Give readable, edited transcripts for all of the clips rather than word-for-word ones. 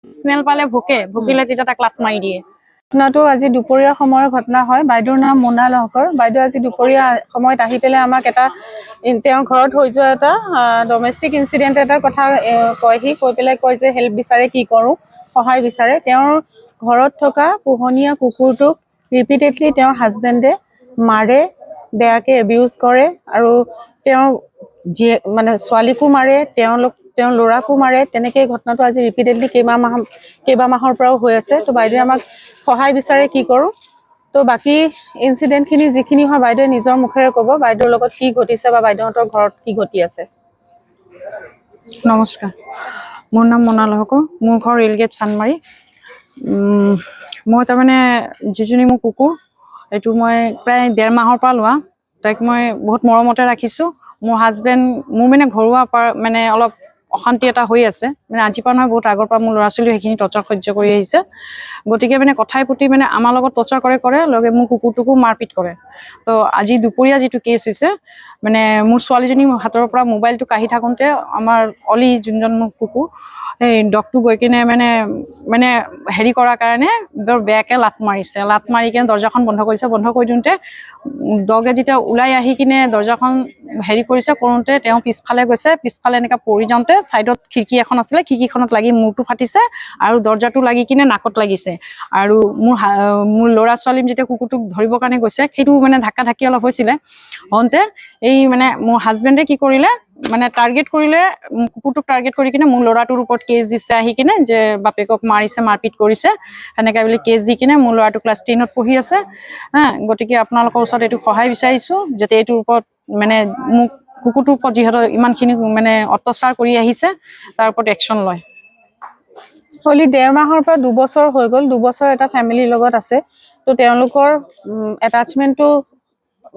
Smell পালে ভুকিলে তেতিয়া তাক লাত মাৰি দিয়ে। ঘটনাটো আজি দুপৰীয়া সময়ৰ ঘটনা হয়। বাইদেউৰ নাম মোনা লহকৰ। বাইদেউ আজি দুপৰীয়া সময়ত আহি পেলাই আমাক এটা তেওঁৰ ঘৰত হৈ যোৱা এটা ডমেষ্টিক ইনচিডেণ্ট এটাৰ কথা কয়হি। কৈ পেলাই কয় যে হেল্প বিচাৰে, কি কৰোঁ, সহায় বিচাৰে। তেওঁৰ ঘৰত থকা পোহনীয়া কুকুৰটোক ৰিপিটেডলি তেওঁৰ হাজবেণ্ডে মাৰে, বেয়াকৈ এবিউজ কৰে আৰু তেওঁৰ মানে ছোৱালীকো মাৰে, তেওঁৰ ল'ৰাকো মাৰে। তেনেকৈ ঘটনাটো আজি ৰিপিটেডলি কেইবা মাহৰ পৰাও হৈ আছে। তো বাইদেৱে আমাক সহায় বিচাৰে, কি কৰোঁ। তো বাকী ইনচিডেণ্টখিনি যিখিনি হয় বাইদেৱে নিজৰ মুখেৰে ক'ব, বাইদেউৰ লগত কি ঘটিছে বা বাইদেউহঁতৰ ঘৰত কি ঘটি আছে। নমস্কাৰ, মোৰ নাম মোনা লহকৰ। মোৰ ঘৰ ৰেলগেট চানমাৰী। মই তাৰমানে যিজনী মোৰ কুকুৰ, এইটো মই প্ৰায় 1.5 মাহৰ পৰা লোৱা। তাইক মই বহুত মৰমতে ৰাখিছোঁ। মোৰ হাজবেণ্ড মোৰ মানে ঘৰুৱা মানে অলপ অশান্তি এটা হৈ আছে, মানে আজিৰ পৰা নহয় বহুত আগৰ পৰা মোৰ ল'ৰা ছোৱালীও সেইখিনি টৰ্চাৰ সহ্য কৰি আহিছে। গতিকে মানে কথাই প্ৰতি মানে আমাৰ লগত টৰ্চাৰ কৰে লগে মোৰ কুকুৰটোকো মাৰপিট কৰে। তো আজি দুপৰীয়া যিটো কেছ হৈছে, মানে মোৰ ছোৱালীজনী হাতৰ পৰা মোবাইলটো কাঢ়ি থাকোঁতে আমাৰ অলি যোনজন মোৰ কুকুৰ, সেই ডগটো গৈ কিনে মানে হেৰি কৰাৰ কাৰণে বৰ বেয়াকৈ লাত মাৰিছে। লাত মাৰি কিনে দৰ্জাখন বন্ধ কৰিছে। বন্ধ কৰি দিওঁতে ডগে যেতিয়া ওলাই আহি কিনে দৰ্জাখন হেৰি কৰোঁতে তেওঁ পিছফালে গৈছে। পিছফালে এনেকৈ পৰি যাওঁতে ছাইডত খিৰিকী এখন আছিলে, খিৰিকীখনত লাগি মূৰটো ফাটিছে আৰু দৰ্জাটো লাগি কিনে নাকত লাগিছে। আৰু মোৰ ল'ৰা ছোৱালী যেতিয়া কুকুৰটোক ধৰিবৰ কাৰণে গৈছে, সেইটো মানে ধাক্কা ধাক্কি অলপ হৈছিলে। হওঁতে এই মানে মোৰ হাজবেণ্ডে কি কৰিলে, মানে টাৰ্গেট কৰিলে, কুকুৰটোক টাৰ্গেট কৰি কিনে মোৰ ল'ৰাটোৰ ওপৰত কেছ দিছে আহি কিনে, যে বাপেকক মাৰিছে, মাৰপিট কৰিছে, সেনেকৈ বুলি কেছ দি কিনে। মোৰ ল'ৰাটো ক্লাছ 10ত পঢ়ি আছে। গতিকে আপোনালোকৰ ওচৰত এইটো সহায় বিচাৰিছোঁ, যাতে এইটোৰ ওপৰত মানে মোক কুকুৰটোৰ ওপৰত যিহেতু ইমানখিনি মানে অত্যাচাৰ কৰি আহিছে, তাৰ ওপৰত একশ্যন লয়। হলি 1.5 মাহৰ পৰা 2 বছৰ হৈ গ'ল। 2 বছৰ এটা ফেমিলিৰ লগত আছে। তো তেওঁলোকৰ এটাচমেণ্টটো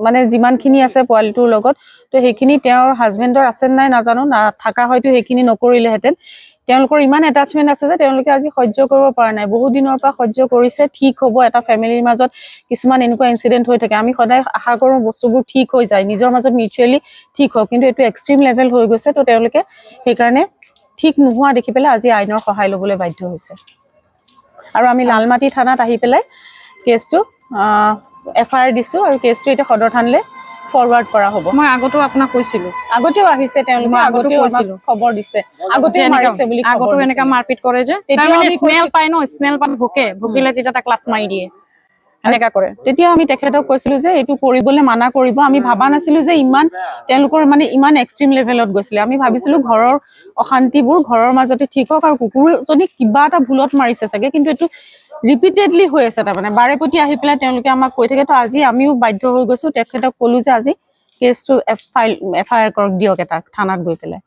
মানে যিমানখিনি আছে পোৱালিটোৰ লগত, তো সেইখিনি তেওঁৰ হাজবেণ্ডৰ আছে নাই নাজানো, নাথাকা হয়তো সেইখিনি নকৰিলেহেঁতেন। তেওঁলোকৰ ইমান এটাচমেণ্ট আছে যে তেওঁলোকে আজি সহ্য কৰিব পৰা নাই। বহুত দিনৰ পৰা সহ্য কৰিছে, ঠিক হ'ব। এটা ফেমিলিৰ মাজত কিছুমান এনেকুৱা ইনচিডেণ্ট হৈ থাকে। আমি সদায় আশা কৰোঁ বস্তুবোৰ ঠিক হৈ যায়, নিজৰ মাজত মিউচুৱেলি ঠিক হওক, কিন্তু এইটো এক্সট্ৰিম লেভেল হৈ গৈছে। তো তেওঁলোকে সেইকাৰণে ঠিক নোহোৱা দেখি পেলাই আজি আইনৰ সহায় ল'বলৈ বাধ্য হৈছে। আৰু আমি লালমাটি থানাত আহি পেলাই কেছটো FIR দিছোঁ আৰু কেছটো এতিয়া সদৰ থানালৈ ফৰৱাৰ্ড কৰা হ'ব। মই আগতেও আপোনাক কৈছিলোঁ, আগতেও আহিছে তেওঁলোকে, আগতেও কৈছিলোঁ, খবৰ দিছে, আগতেও মাৰিছে বুলি, আগতেও এনেকা মাৰপিট কৰে যে স্মেল পায় ন, স্মেল পাত ভুকিলে তেতিয়া তাক লাত মাৰি দিয়ে, এনেকা কৰে। তেতিয়া আমি তেখেতক কৈছিলোঁ যে এইটো কৰিবলৈ মানা কৰিব। আমি ভাবা নাছিলোঁ যে তেওঁলোকৰ মানে ইমান এক্সট্ৰিম লেভেলত গৈছিলে। আমি ভাবিছিলোঁ ঘৰৰ অশান্তিবোৰ ঘৰৰ মাজতে ঠিক হওক আৰু কুকুৰজনীক কিবা এটা ভুলত মাৰিছে চাগে, কিন্তু এইটো ৰিপিটেডলি হৈ আছে। তাৰমানে বাৰে প্ৰতি আহি পেলাই তেওঁলোকে আমাক কৈ থাকে। তো আজি আমিও বাধ্য হৈ গৈছোঁ, তেখেতক ক'লোঁ যে আজি কেছটো FIR কৰক, দিয়ক এটা থানাত গৈ পেলাই।